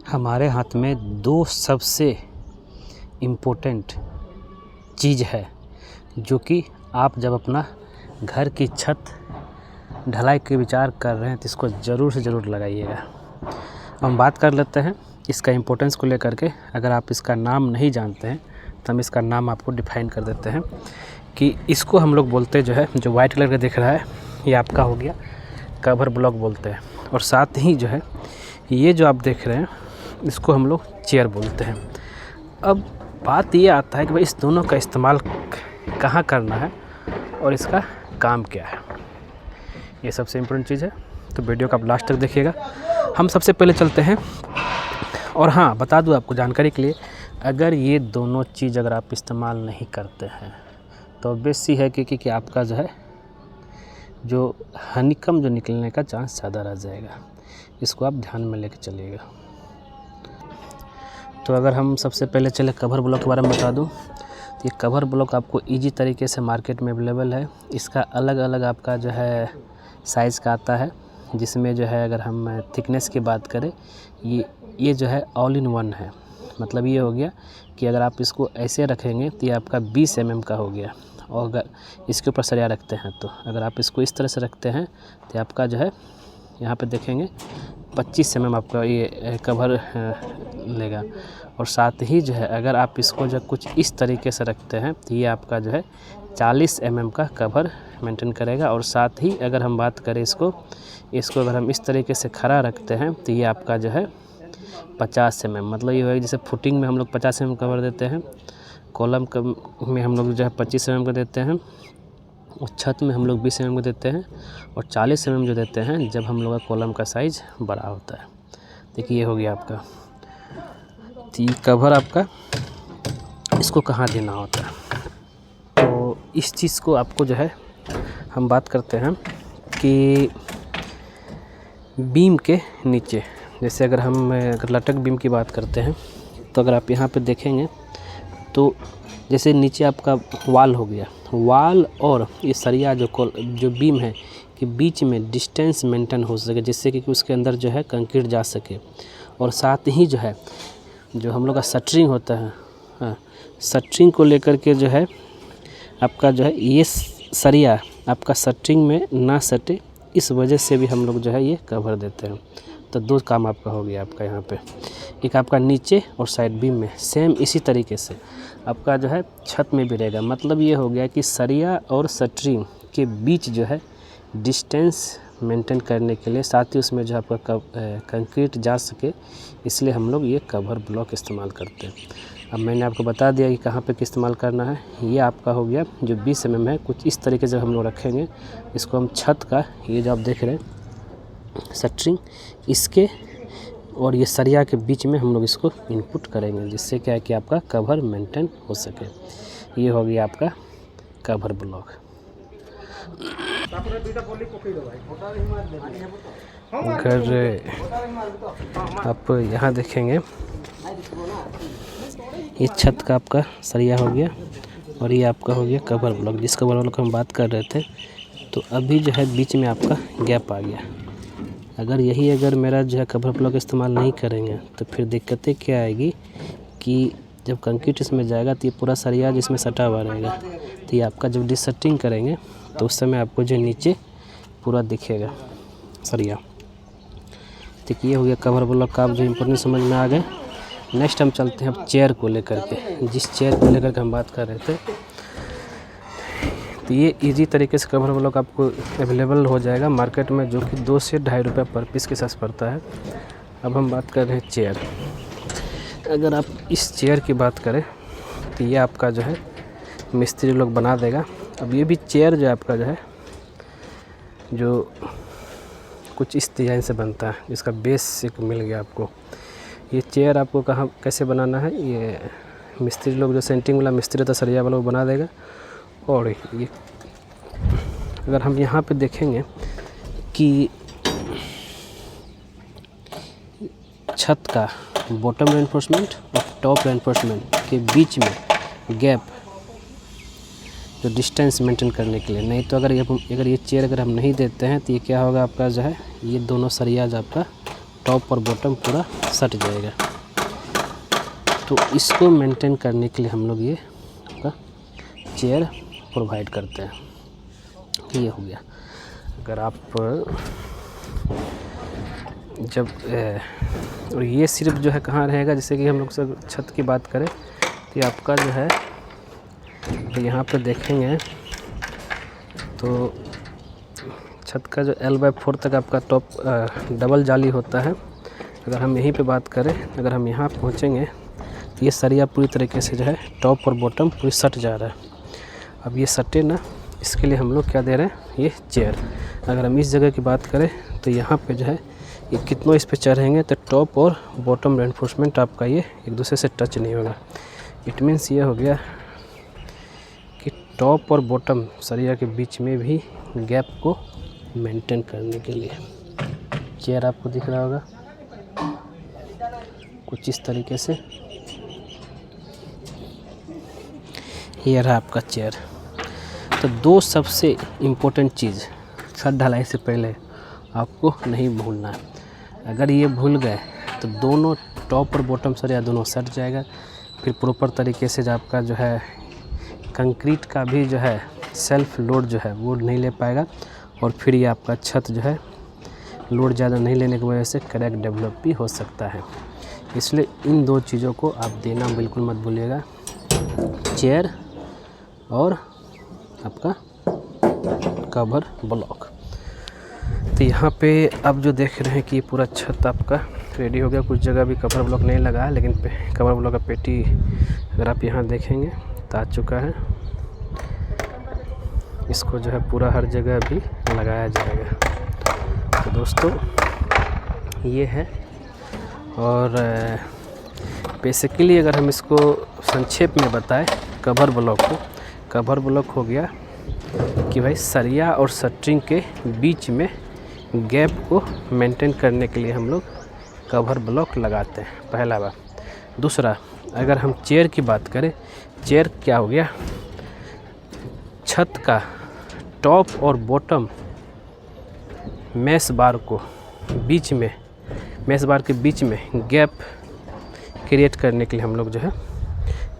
हमारे हाथ में दो सबसे इम्पोर्टेंट चीज़ है जो कि आप जब अपना घर की छत ढलाई के विचार कर रहे हैं तो इसको ज़रूर से ज़रूर लगाइएगा। हम बात कर लेते हैं इसका इम्पोर्टेंस को लेकर के। अगर आप इसका नाम नहीं जानते हैं तो हम इसका नाम आपको डिफाइन कर देते हैं कि इसको हम लोग बोलते जो है, जो वाइट कलर का दिख रहा है ये आपका हो गया कवर ब्लॉक बोलते हैं। और साथ ही जो है ये जो आप देख रहे हैं इसको हम लोग चेयर बोलते हैं। अब बात ये आता है कि भाई इस दोनों का इस्तेमाल कहाँ करना है और इसका काम क्या है, ये सबसे इम्पोर्टेंट चीज़ है। तो वीडियो का आप लास्ट तक देखिएगा। हम सबसे पहले चलते हैं। और हाँ, बता दूँ आपको जानकारी के लिए, अगर ये दोनों चीज़ अगर आप इस्तेमाल नहीं करते हैं तो ऑब्वियस सी है कि आपका जो है जो हनीकम जो निकलने का चांस ज़्यादा रह जाएगा। इसको आप ध्यान में लेके चलिएगा। तो अगर हम सबसे पहले चले कवर ब्लॉक के बारे में बता दूं, तो ये कवर ब्लॉक आपको इजी तरीके से मार्केट में अवेलेबल है। इसका अलग अलग आपका जो है साइज़ का आता है, जिसमें जो है अगर हम थिकनेस की बात करें ये जो है ऑल इन वन है। मतलब ये हो गया कि अगर आप इसको ऐसे रखेंगे तो ये आपका 20 mm का हो गया। और अगर इसके ऊपर सरिया रखते हैं तो अगर आप इसको इस तरह से रखते हैं तो आपका जो है यहाँ पे देखेंगे 25 mm आपका ये कवर लेगा। और साथ ही जो है अगर आप इसको जो कुछ इस तरीके से रखते हैं तो ये आपका जो है 40 mm का कवर मेंटेन करेगा। और साथ ही अगर हम बात करें इसको अगर हम इस तरीके से खड़ा रखते हैं तो ये आपका जो है 50 mm, मतलब ये है जैसे फुटिंग में हम लोग 50 mm कवर देते हैं, कॉलम में हम लोग जो है 25 mm का देते हैं, और छत में हम लोग 20 mm का देते हैं, और 40 mm जो देते हैं जब हम लोग का कॉलम का साइज़ बड़ा होता है। देखिए ये हो गया आपका। तो ये कवर आपका इसको कहाँ देना होता है, तो इस चीज़ को आपको जो है हम बात करते हैं कि बीम के नीचे, जैसे अगर हम लटक बीम की बात करते हैं तो अगर आप यहाँ पे देखेंगे तो जैसे नीचे आपका वाल हो गया, वाल और ये सरिया जो बीम है कि बीच में डिस्टेंस मेंटेन हो सके, जिससे कि उसके अंदर जो है कंक्रीट जा सके। और साथ ही जो है जो हम लोग का शटरिंग होता है, हाँ, शटरिंग को लेकर के जो है आपका जो है ये सरिया आपका शटरिंग में ना सटे, इस वजह से भी हम लोग जो है ये कवर देते हैं। तो दो काम आपका हो गया आपका यहाँ पे, एक आपका नीचे और साइड बीम में सेम इसी तरीके से आपका जो है छत में भी रहेगा। मतलब ये हो गया कि सरिया और शटरिंग के बीच जो है डिस्टेंस मेंटेन करने के लिए, साथ ही उसमें जो आपका कंक्रीट जा सके, इसलिए हम लोग ये कवर ब्लॉक इस्तेमाल करते हैं। अब मैंने आपको बता दिया कि कहाँ पे इस्तेमाल करना है। ये आपका हो गया जो 20 mm है, कुछ इस तरीके से हम लोग रखेंगे इसको। हम छत का ये जो आप देख रहे हैं शटरिंग, इसके और ये सरिया के बीच में हम लोग इसको इनपुट करेंगे, जिससे क्या है कि आपका कवर मेंटेन हो सके। ये हो गया आपका कवर ब्लॉक। अगर आप यहाँ देखेंगे ये छत का आपका सरिया हो गया और ये आपका हो गया कवर ब्लॉक, जिस कवर ब्लॉक हम बात कर रहे थे। तो अभी जो है बीच में आपका गैप आ गया। अगर मेरा जो है कवर ब्लॉक इस्तेमाल नहीं करेंगे तो फिर दिक्कतें क्या आएगी कि जब कंक्रीट इसमें जाएगा तो ये पूरा सरिया जिसमें सटा हुआ रहेगा, तो ये आपका जब डिससेटिंग करेंगे तो उस समय आपको जो नीचे पूरा दिखेगा सरिया। तो ये हो गया कवर ब्लॉक का, आप जो इम्पोर्टेंट समझ में आ गए। नेक्स्ट हम चलते हैं अब चेयर को लेकर के। जिस चेयर को लेकर के हम बात कर रहे थे, तो ये इजी तरीके से कवर ब्लॉक आपको अवेलेबल हो जाएगा मार्केट में, जो कि 2 से ढाई रुपये पर पीस के साथ पड़ता है। अब हम बात कर रहे हैं चेयर। अगर आप इस चेयर की बात करें तो ये आपका जो है मिस्त्री लोग बना देगा। अब ये भी चेयर जो आपका जो है जो कुछ इस डिज़ाइन से बनता है, जिसका बेस एक मिल गया आपको। ये चेयर आपको कहाँ कैसे बनाना है, ये मिस्त्री लोग जो सेंटिंग वाला मिस्त्री था सरिया वाला वो बना देगा। और ये अगर हम यहाँ पे देखेंगे कि छत का बॉटम रेनफोर्समेंट और टॉप रेनफोर्समेंट के बीच में गैप जो डिस्टेंस मेंटेन करने के लिए, नहीं तो अगर ये चेयर अगर हम नहीं देते हैं तो ये क्या होगा आपका जो है ये दोनों सरिया जो आपका टॉप और बॉटम पूरा सट जाएगा। तो इसको मेंटेन करने के लिए हम लोग ये आपका चेयर प्रोवाइड करते हैं। ये हो गया। अगर आप जब और ये सिर्फ जो है कहाँ रहेगा, जैसे कि हम लोग सब छत की बात करें तो आपका जो है तो यहाँ पे देखेंगे तो छत का जो L/4 तक आपका टॉप डबल जाली होता है। अगर हम यहीं पे बात करें, अगर हम यहाँ पहुँचेंगे तो ये सरिया पूरी तरीके से जो है टॉप और बॉटम पूरी सट जा रहा है। अब ये सटे ना, इसके लिए हम लोग क्या दे रहे हैं, ये चेयर। अगर हम इस जगह की बात करें तो यहाँ पे जो है ये कितनों इस पे चढ़ेंगे तो टॉप और बॉटम रेनफोर्समेंट आपका ये एक दूसरे से टच नहीं होगा। इट मीन्स ये हो गया कि टॉप और बॉटम सरिया के बीच में भी गैप को मेंटेन करने के लिए चेयर आपको दिख रहा होगा कुछ इस तरीके से। ये रहा आपका चेयर। तो दो सबसे इम्पोर्टेंट चीज़ छत ढलाई से पहले आपको नहीं भूलना है। अगर ये भूल गए तो दोनों टॉप और बॉटम सरिया दोनों सट जाएगा। फिर प्रॉपर तरीके से जो आपका जो है कंक्रीट का भी जो है सेल्फ लोड जो है वो नहीं ले पाएगा, और फिर ये आपका छत जो है लोड ज़्यादा नहीं लेने की वजह से क्रैक डेवलप भी हो सकता है। इसलिए इन दो चीज़ों को आप देना बिल्कुल मत भूलिएगा, चेयर और आपका कवर ब्लॉक। तो यहाँ पे आप जो देख रहे हैं कि पूरा छत आपका रेडी हो गया। कुछ जगह भी कवर ब्लॉक नहीं लगा है, लेकिन कवर ब्लॉक का पेटी अगर आप यहाँ देखेंगे तो आ चुका है। इसको जो है पूरा हर जगह भी लगाया जाएगा। तो दोस्तों ये है, और बेसिकली अगर हम इसको संक्षेप में बताएं कवर ब्लॉक को, कवर ब्लॉक हो गया कि भाई सरिया और शटरिंग के बीच में गैप को मेंटेन करने के लिए हम लोग कवर ब्लॉक लगाते हैं, पहला बात। दूसरा, अगर हम चेयर की बात करें, चेयर क्या हो गया, छत का टॉप और बॉटम मेस बार को बीच में, मेस बार के बीच में गैप क्रिएट करने के लिए हम लोग जो है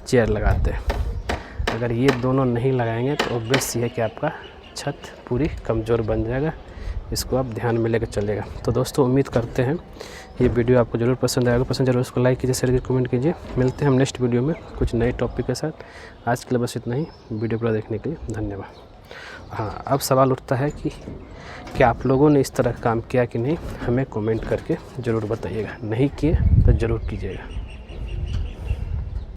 चेयर लगाते हैं। अगर ये दोनों नहीं लगाएंगे तो ऑब्वियस ये है कि आपका छत पूरी कमज़ोर बन जाएगा। इसको आप ध्यान में लेकर चलेगा। तो दोस्तों उम्मीद करते हैं ये वीडियो आपको ज़रूर पसंद आएगा। पसंद जरूर उसको लाइक कीजिए, शेयर कीजिए, कमेंट कीजिए। मिलते हैं हम नेक्स्ट वीडियो में कुछ नए टॉपिक के साथ। आज के लिए बस इतना ही। वीडियो पूरा देखने के लिए धन्यवाद। हाँ, अब सवाल उठता है कि क्या आप लोगों ने इस तरह काम किया कि नहीं, हमें कमेंट करके ज़रूर बताइएगा। नहीं किए तो ज़रूर कीजिएगा।